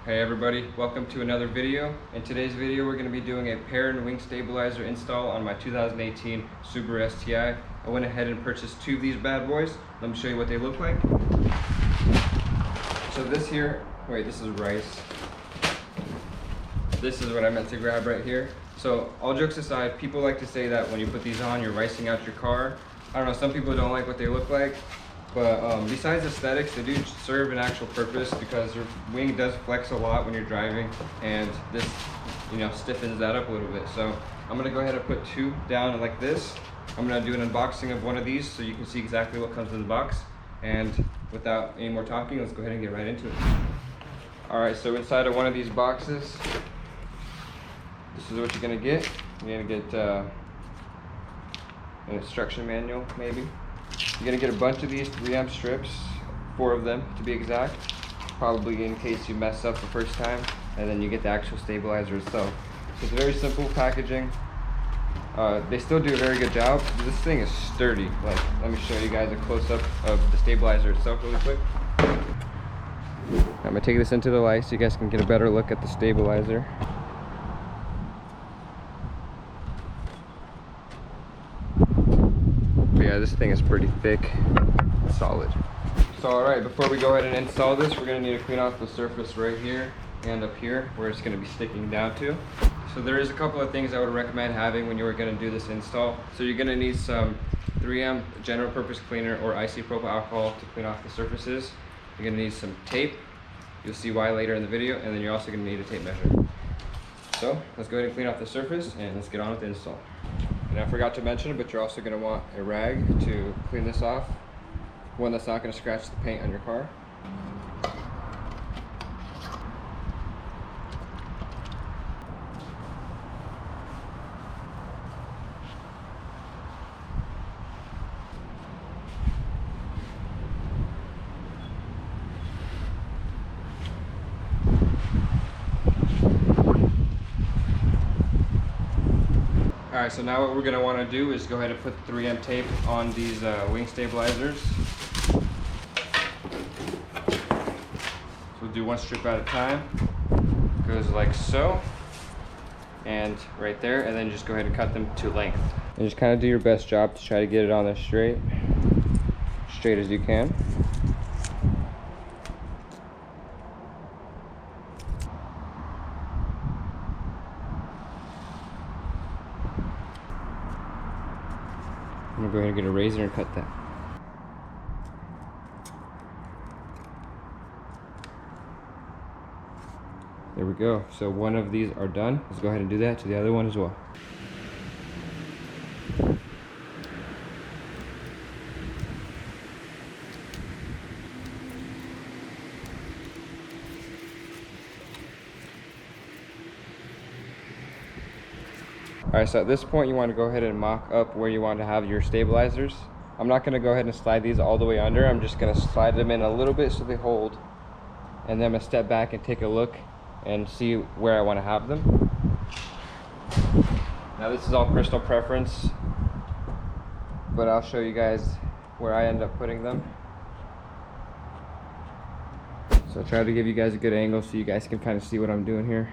Hey everybody, welcome to another video. In today's video we're going to be doing a pair and wing stabilizer install on my 2018 Subaru STI. I went ahead and purchased two of these bad boys. Let me show you what they look like. So this here, this is rice. This is what I meant to grab right here. So all jokes aside, people like to say that when you put these on you're ricing out your car. I don't know, some people don't like what they look like. But besides aesthetics, they do serve an actual purpose because your wing does flex a lot when you're driving, and this, stiffens that up a little bit. So I'm gonna go ahead and put two down like this. I'm gonna do an unboxing of one of these so you can see exactly what comes in the box. And without any more talking, let's go ahead and get right into it. All right, so inside of one of these boxes, this is what you're gonna get. You're gonna get an instruction manual, maybe. You're gonna get a bunch of these 3M strips, 4 of them to be exact, probably in case you mess up the first time, and then you get the actual stabilizer itself. So it's very simple packaging. They still do a very good job. This thing is sturdy. Like, let me show you guys a close-up of the stabilizer itself really quick. I'm gonna take this into the light so you guys can get a better look at the stabilizer. Yeah, this thing is pretty thick, solid. So alright, before we go ahead and install this, we're going to need to clean off the surface right here and up here where it's going to be sticking down to. So there is a couple of things I would recommend having when you are going to do this install. So you're going to need some 3M general purpose cleaner or isopropyl alcohol to clean off the surfaces. You're going to need some tape. You'll see why later in the video, and then you're also going to need a tape measure. So let's go ahead and clean off the surface and let's get on with the install. And I forgot to mention it, but you're also going to want a rag to clean this off. One that's not going to scratch the paint on your car. Alright, so now what we're going to want to do is go ahead and put 3M tape on these wing stabilizers. So we'll do one strip at a time. Goes like so, and right there, and then just go ahead and cut them to length. And just kind of do your best job to try to get it on there straight as you can. I'm gonna go ahead and get a razor and cut that. There we go. So one of these are done. Let's go ahead and do that to the other one as well. Alright, so at this point you want to go ahead and mock up where you want to have your stabilizers. I'm not going to go ahead and slide these all the way under. I'm just going to slide them in a little bit so they hold. And then I'm going to step back and take a look and see where I want to have them. Now this is all personal preference, but I'll show you guys where I end up putting them. So I'll try to give you guys a good angle so you guys can kind of see what I'm doing here.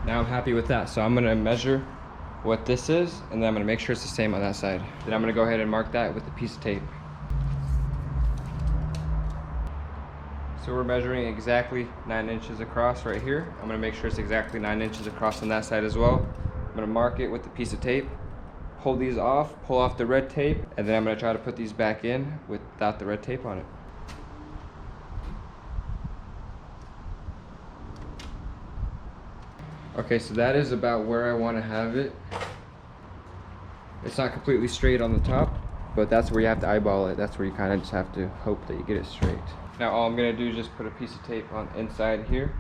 Now I'm happy with that, so I'm going to measure what this is, and then I'm going to make sure it's the same on that side. Then I'm going to go ahead and mark that with a piece of tape. So we're measuring exactly 9 inches across right here. I'm going to make sure it's exactly 9 inches across on that side as well. I'm going to mark it with a piece of tape, hold these off, pull off the red tape, and then I'm going to try to put these back in without the red tape on it. Okay, so that is about where I want to have it. It's not completely straight on the top, but that's where you have to eyeball it. That's where you kind of just have to hope that you get it straight. Now all I'm going to do is just put a piece of tape on inside here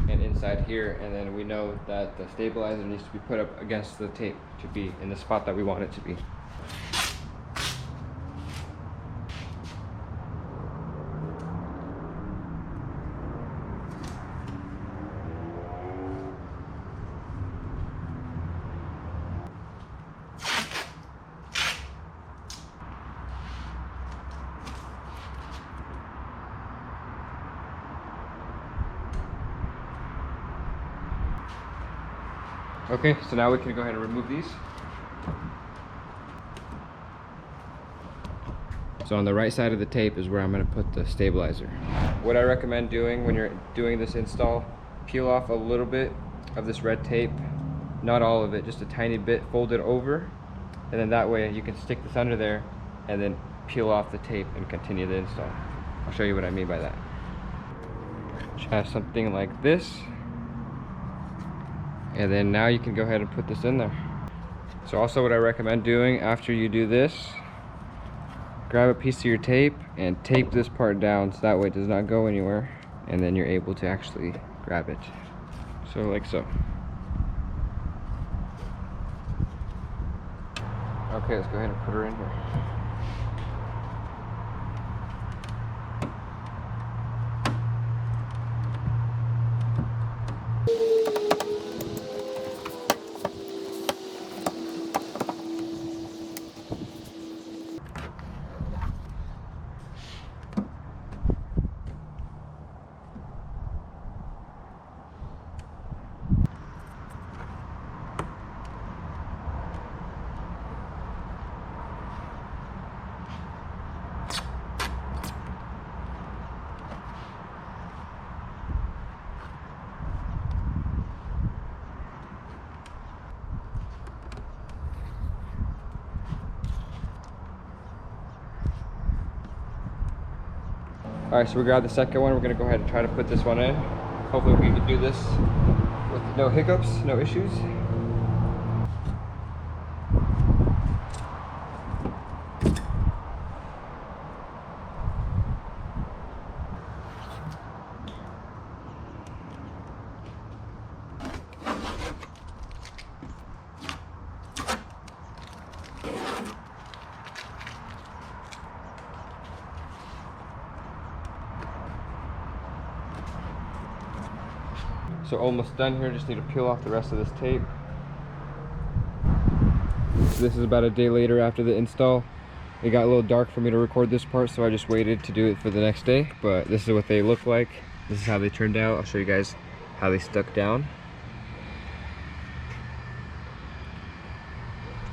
and inside here, and then we know that the stabilizer needs to be put up against the tape to be in the spot that we want it to be. Okay, so now we can go ahead and remove these. So on the right side of the tape is where I'm going to put the stabilizer. What I recommend doing when you're doing this install, peel off a little bit of this red tape, not all of it, just a tiny bit, fold it over, and then that way you can stick this under there and then peel off the tape and continue the install. I'll show you what I mean by that. Just have something like this, and then now you can go ahead and put this in there. So also what I recommend doing after you do this, grab a piece of your tape and tape this part down so that way it does not go anywhere, and then you're able to actually grab it. So like so. Okay, let's go ahead and put her in here. All right, so we grabbed the second one. We're gonna go ahead and try to put this one in. Hopefully we can do this with no hiccups, no issues. So almost done here, just need to peel off the rest of this tape. So this is about a day later after the install. It got a little dark for me to record this part, so I just waited to do it for the next day. But this is what they look like. This is how they turned out. I'll show you guys how they stuck down.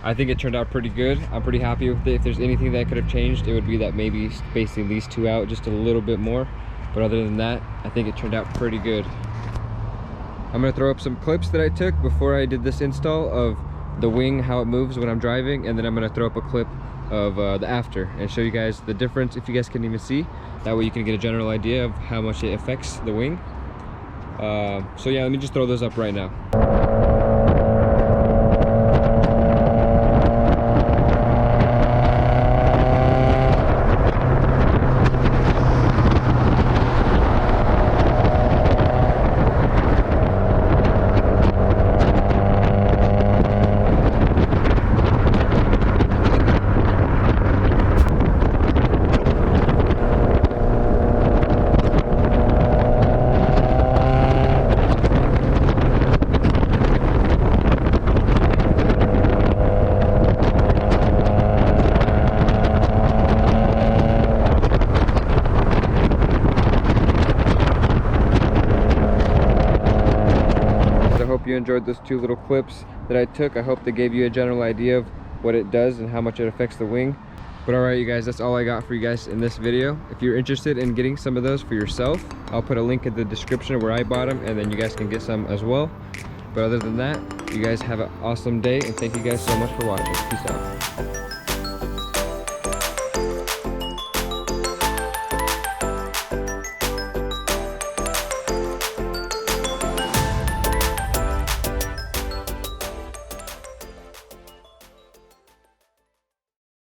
I think it turned out pretty good. I'm pretty happy with it. If there's anything that I could have changed, it would be that maybe spacing these two out just a little bit more. But other than that, I think it turned out pretty good. I'm gonna throw up some clips that I took before I did this install of the wing, how it moves when I'm driving, and then I'm gonna throw up a clip of the after and show you guys the difference, if you guys can even see. That way you can get a general idea of how much it affects the wing. So yeah, let me just throw those up right now. You enjoyed those two little clips that I took. I hope they gave you a general idea of what it does and how much it affects the wing. But all right, you guys, that's all I got for you guys in this video. If you're interested in getting some of those for yourself, I'll put a link in the description where I bought them, and then you guys can get some as well. But other than that, you guys have an awesome day, and thank you guys so much for watching. Peace out.